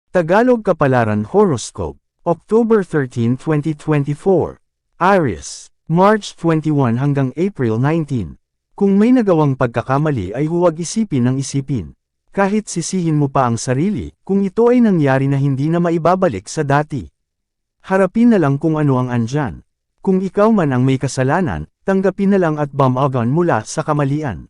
Tagalog Kapalaran Horoscope, October 13, 2024. Aries, March 21 hanggang April 19. Kung may nagawang pagkakamali ay huwag isipin ng isipin. Kahit sisihin mo pa ang sarili, kung ito ay nangyari na hindi na maibabalik sa dati. Harapin na lang kung ano ang andyan. Kung ikaw man ang may kasalanan, tanggapin na lang at bumagon mula sa kamalian.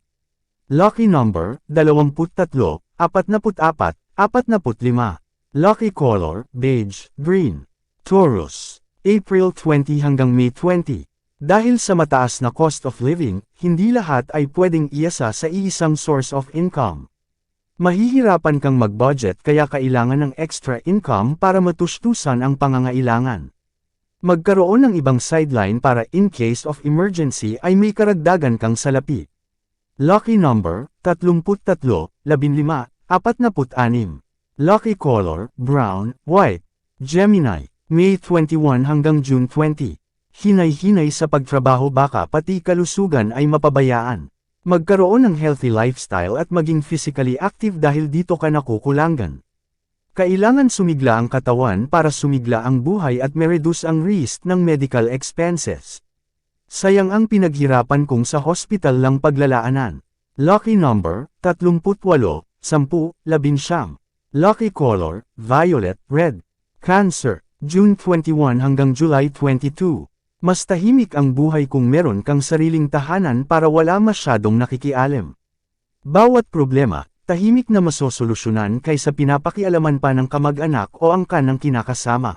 Lucky number, 23, 44, 45. Lucky color, beige, green. Taurus, April 20 hanggang May 20. Dahil sa mataas na cost of living, hindi lahat ay pwedeng iasa sa iisang source of income. Mahihirapan kang mag-budget kaya kailangan ng extra income para matustusan ang pangangailangan. Magkaroon ng ibang sideline para in case of emergency ay may karagdagan kang salapi. Lucky number, 33, 15, 46. Lucky color, brown, white. Gemini, May 21 hanggang June 20. Hinay-hinay sa pagtrabaho baka pati kalusugan ay mapabayaan. Magkaroon ng healthy lifestyle at maging physically active dahil dito ka nakukulangan. Kailangan sumigla ang katawan para sumigla ang buhay at ma-reduce ang risk ng medical expenses. Sayang ang pinaghirapan kung sa hospital lang paglalaanan. Lucky number, 38, 10, 11. Lucky color, violet, red. Cancer, June 21 hanggang July 22. Mas tahimik ang buhay kung meron kang sariling tahanan para wala masyadong nakikialam. Bawat problema, tahimik na masosolusyonan kaysa pinapakialaman pa ng kamag-anak o angkan ng kinakasama.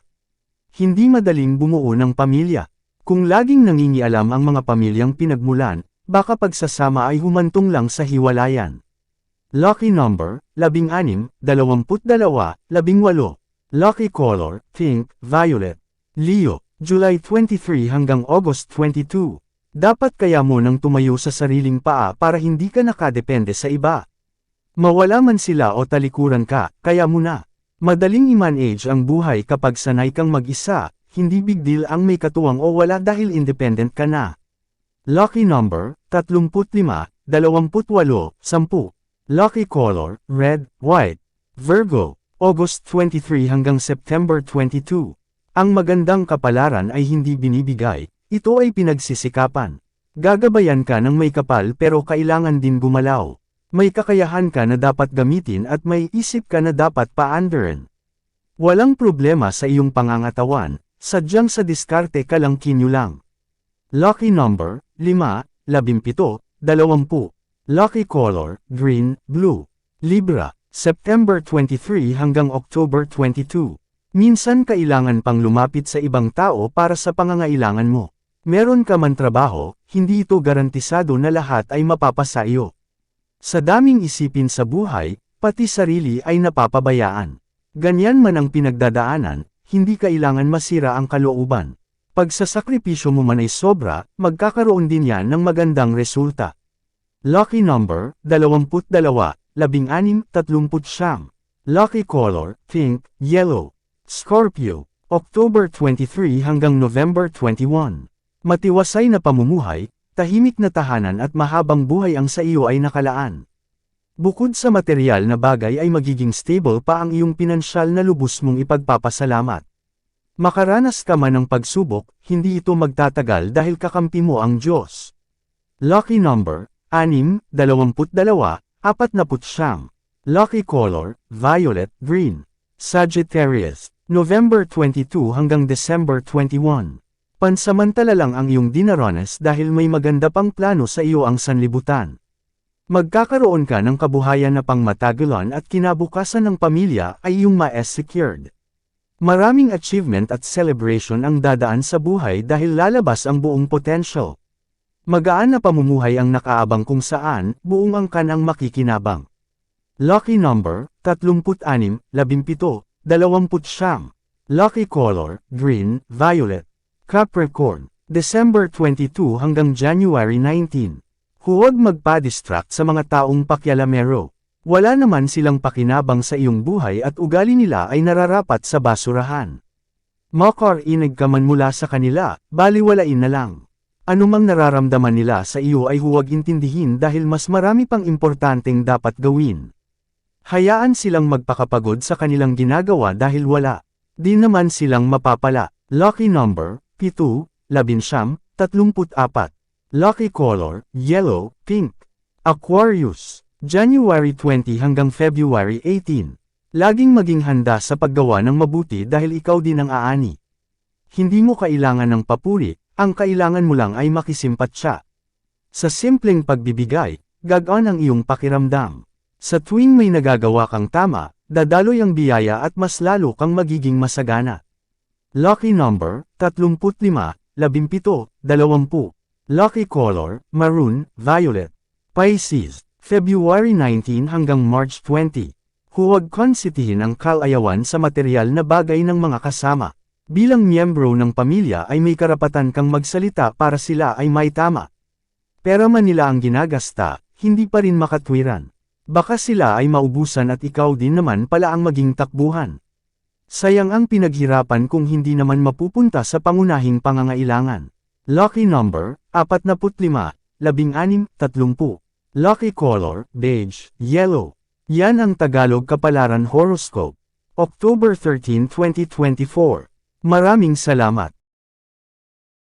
Hindi madaling bumuo ng pamilya. Kung laging nangingialam ang mga pamilyang pinagmulan, baka pagsasama ay humantong lang sa hiwalayan. Lucky number, 16, 22, 18. Lucky color, pink, violet. Leo, July 23 hanggang August 22. Dapat kaya mo nang tumayo sa sariling paa para hindi ka nakadepende sa iba. Mawala man sila o talikuran ka, kaya mo na. Madaling i-manage ang buhay kapag sanay kang mag-isa, hindi big deal ang may katuwang o wala dahil independent ka na. Lucky number, 35, 28, 10. Lucky color, red, white. Virgo, August 23 hanggang September 22. Ang magandang kapalaran ay hindi binibigay, ito ay pinagsisikapan. Gagabayan ka ng may kapal pero kailangan din gumalaw. May kakayahan ka na dapat gamitin at may isip ka na dapat paandarin. Walang problema sa iyong pangangatawan, sadyang sa diskarte ka lang kinyulang. Lucky number, 5, 17, 20. Lucky color, green, blue. Libra, September 23 hanggang October 22. Minsan kailangan pang lumapit sa ibang tao para sa pangangailangan mo. Meron ka man trabaho, hindi ito garantisado na lahat ay mapapasa iyo. Sa daming isipin sa buhay, pati sarili ay napapabayaan. Ganyan man ang pinagdadaanan, hindi kailangan masira ang kalooban. Pag sa sakripisyo mo man ay sobra, magkakaroon din yan ng magandang resulta. Lucky number, 22, 16, 30. Lucky color, pink, yellow. Scorpio, October 23 hanggang November 21. Matiwasay na pamumuhay, tahimik na tahanan at mahabang buhay ang sa iyo ay nakalaan. Bukod sa material na bagay ay magiging stable pa ang iyong pinansyal na lubos mong ipagpapasalamat. Makaranas ka man ng pagsubok, hindi ito magtatagal dahil kakampi mo ang Diyos. Lucky number, 6, 22, 49. Lucky color, violet, green. Sagittarius, November 22 hanggang December 21. Pansamantala lang ang iyong dinaranas dahil may maganda pang plano sa iyo ang sanlibutan. Magkakaroon ka ng kabuhayan na pangmatagalan at kinabukasan ng pamilya ay iyong ma-secured. Maraming achievement at celebration ang dadaan sa buhay dahil lalabas ang buong potential. Magaan na pamumuhay ang nakaabang kung saan, buong angkan ang makikinabang. Lucky number, 36, 17, 20. Lucky color, green, violet. Capricorn, December 22 hanggang January 19. Huwag magpa-distract sa mga taong pakialamero. Wala naman silang pakinabang sa iyong buhay at ugali nila ay nararapat sa basurahan. Makarinig ka man mula sa kanila, baliwalain na lang. Anumang nararamdaman nila sa iyo ay huwag intindihin dahil mas marami pang importanteng dapat gawin. Hayaan silang magpakapagod sa kanilang ginagawa dahil wala. Di naman silang mapapala. Lucky number, 7, 11, 34. Lucky color, yellow, pink. Aquarius, January 20 hanggang February 18. Laging maging handa sa paggawa ng mabuti dahil ikaw din ang aani. Hindi mo kailangan ng papuri, ang kailangan mo lang ay makisimpatya. Sa simpleng pagbibigay, gagaan ang iyong pakiramdam. Sa tuwing may nagagawa kang tama, dadaloy ang biyaya at mas lalo kang magiging masagana. Lucky number, 35, 17, 20. Lucky color, maroon, violet. Pisces, February 19 hanggang March 20. Huwag konsitihin ang kalayawan sa material na bagay ng mga kasama. Bilang miyembro ng pamilya ay may karapatan kang magsalita para sila ay may tama. Pera man nila ang ginagasta, hindi pa rin makatwiran. Baka sila ay maubusan at ikaw din naman pala ang maging takbuhan. Sayang ang pinaghirapan kung hindi naman mapupunta sa pangunahing pangangailangan. Lucky number, 45, 16, 30. Lucky color, beige, yellow. Yan ang Tagalog Kapalaran Horoscope. October 13, 2024. Maraming salamat.